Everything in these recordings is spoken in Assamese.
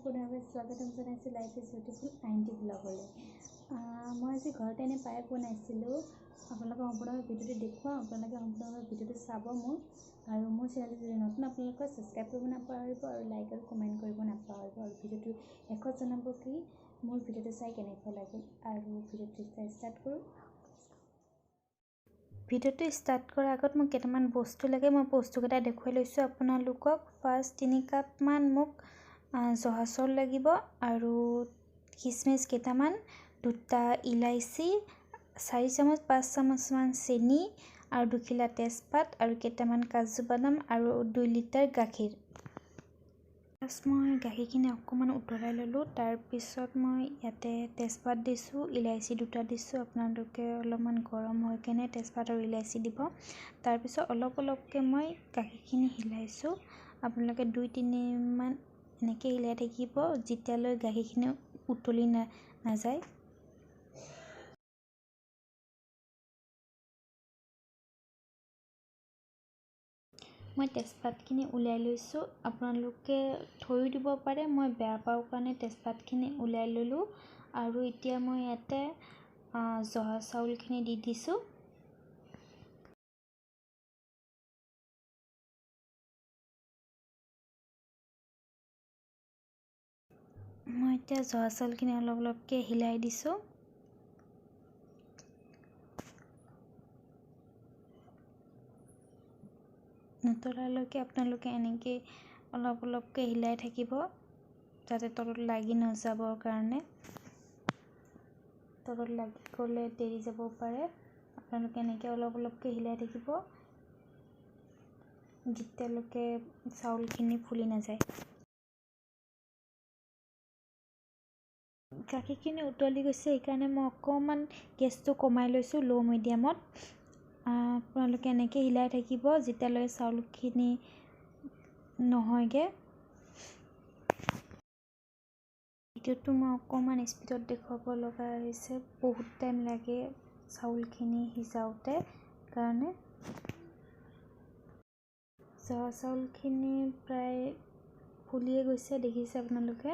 সম্পূৰ্ণভাৱে স্বাগতম জনাইছোঁ লাইফ ইজ বিউটিফুল আইনটি ব্লগলৈ। মই আজি ঘৰতে এনে পায়স বনাইছিলোঁ। আপোনালোকে সম্পূৰ্ণভাৱে ভিডিঅ'টো দেখুৱাওঁ, আপোনালোকে সম্পূৰ্ণভাৱে ভিডিঅ'টো চাব মোৰ। আৰু মোৰ চেনেলটো যদি নতুন আপোনালোকে ছাবস্ক্ৰাইব কৰিব নাপাহৰিব আৰু লাইক আৰু কমেণ্ট কৰিব নাপাহৰিব। আৰু ভিডিঅ'টো শেষত জনাব কি মোৰ ভিডিঅ'টো চাই কেনেকুৱা লাগিল। আৰু ভিডিঅ'টো ষ্টাৰ্ট কৰোঁ। ভিডিঅ'টো ষ্টাৰ্ট কৰাৰ আগত মোক কেইটামান বস্তু লাগে, মই বস্তুকেইটা দেখুৱাই লৈছোঁ আপোনালোকক। ফাৰ্ষ্ট 3 কাপমান মোক জহা চাউল লাগিব আৰু কিচমিচ কেইটামান, 2টা ইলাইচি, 4 চামুচ 5 চামুচমান চেনি আৰু 2 খিলা তেজপাত আৰু কেইটামান কাজু বাদাম আৰু 2 লিটাৰ গাখীৰ। ফাৰ্ষ্ট মই গাখীৰখিনি অকণমান উতলাই ল'লোঁ। তাৰপিছত মই ইয়াতে তেজপাত দিছোঁ, ইলাইচি 2টা দিছোঁ। আপোনালোকে অলপমান গৰম হৈ কেনে তেজপাত আৰু ইলাইচি দিব। তাৰপিছত অলপকৈ মই গাখীৰখিনি হিলাইছোঁ। আপোনালোকে 2-3 মান এনেকৈ হিলাই থাকিব যেতিয়ালৈ গাখীৰখিনি উতলি নাযায়। মই তেজপাতখিনি উলিয়াই লৈছোঁ। আপোনালোকে থৈও দিব পাৰে, মই বেয়া পাওঁ কাৰণে তেজপাতখিনি উলিয়াই ল'লোঁ। আৰু এতিয়া মই ইয়াতে জহা চাউলখিনি দি দিছোঁ। মই এতিয়া জহা চাউলখিনি অলপকৈ হিলাই দিছোঁ। নুতলালৈকে আপোনালোকে এনেকৈ অলপকৈ হিলাই থাকিব যাতে তলত লাগি নাযাবৰ কাৰণে। তলত লাগি গ'লে দেৰি যাব পাৰে। আপোনালোকে এনেকৈ অলপকৈ হিলাই থাকিব যেতিয়ালৈকে চাউলখিনি ফুলি নাযায়। গাখীৰখিনি উতলি গৈছে, সেইকাৰণে মই অকণমান গেছটো কমাই লৈছোঁ ল' মিডিয়ামত। আপোনালোকে এনেকৈ হিলাই থাকিব যেতিয়ালৈ চাউলখিনি নহয়গৈ। ভিডিঅ'টো মই অকণমান স্পীডত দেখুৱাব লগা হৈছে, বহুত টাইম লাগে চাউলখিনি সিজাওঁতে কাৰণে। জহা চাউলখিনি প্ৰায় ফুলিয়ে গৈছে, দেখিছে আপোনালোকে।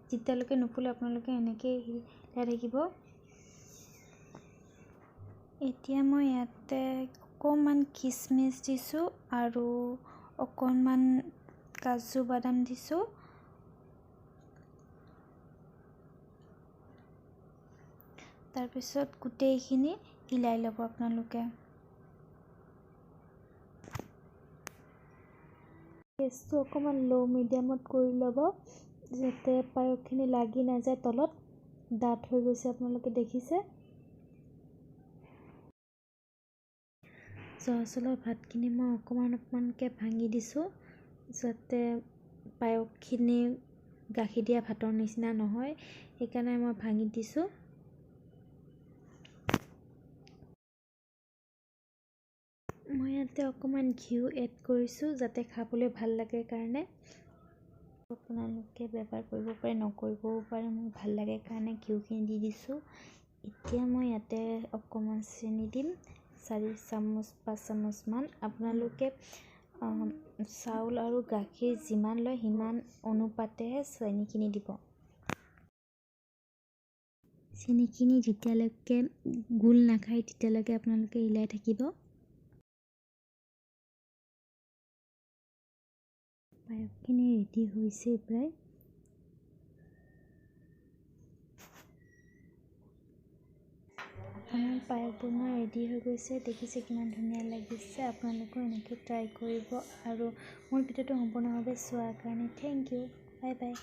যেতিয়ালৈকে নুফুলে আপোনালোকে এনেকৈ হিলাই থাকিব। এতিয়া মই ইয়াতে অকণমান কিচমিচ দিছোঁ আৰু অকণমান কাজু বাদাম দিছোঁ। তাৰপিছত গোটেইখিনি হিলাই ল'ব আপোনালোকে। গেছটো অকণমান ল' মিডিয়ামত কৰি ল'ব যাতে পায়সখিনি লাগি নাযায় তলত। ডাঠ হৈ গৈছে আপোনালোকে দেখিছে। জহা চাউলৰ ভাতখিনি মই অকণমানকৈ ভাঙি দিছোঁ যাতে পায়সখিনি গাখীৰ দিয়া ভাতৰ নিচিনা নহয়, সেইকাৰণে মই ভাঙি দিছোঁ। মই ইয়াতে অকণমান ঘিউ এড কৰিছোঁ যাতে খাবলৈ ভাল লাগে কাৰণে। আপোনালোকে ব্যৱহাৰ কৰিব পাৰে, নকৰিবও পাৰে, মোৰ ভাল লাগে কাৰণে ঘিউখিনি দি দিছোঁ। এতিয়া মই ইয়াতে অকণমান চেনি দিম, 4 চামুচ 5 চামুচমান। আপোনালোকে চাউল আৰু গাখীৰ যিমান লয় সিমান অনুপাতেহে চেনিখিনি দিব। চেনিখিনি যেতিয়ালৈকে গোল নাখায় তেতিয়ালৈকে আপোনালোকে হিলাই থাকিব। পায়সখিনি ৰেডি হৈছে প্ৰায়। আমাৰ পায়স বনোৱা ৰেডি হৈ গৈছে, দেখিছে কিমান ধুনীয়া লাগিছে। আপোনালোকেও এনেকৈ ট্ৰাই কৰিব। আৰু মোৰ ভিডিঅ'টো সম্পূৰ্ণভাৱে চোৱাৰ কাৰণে থেংক ইউ, বাই বাই।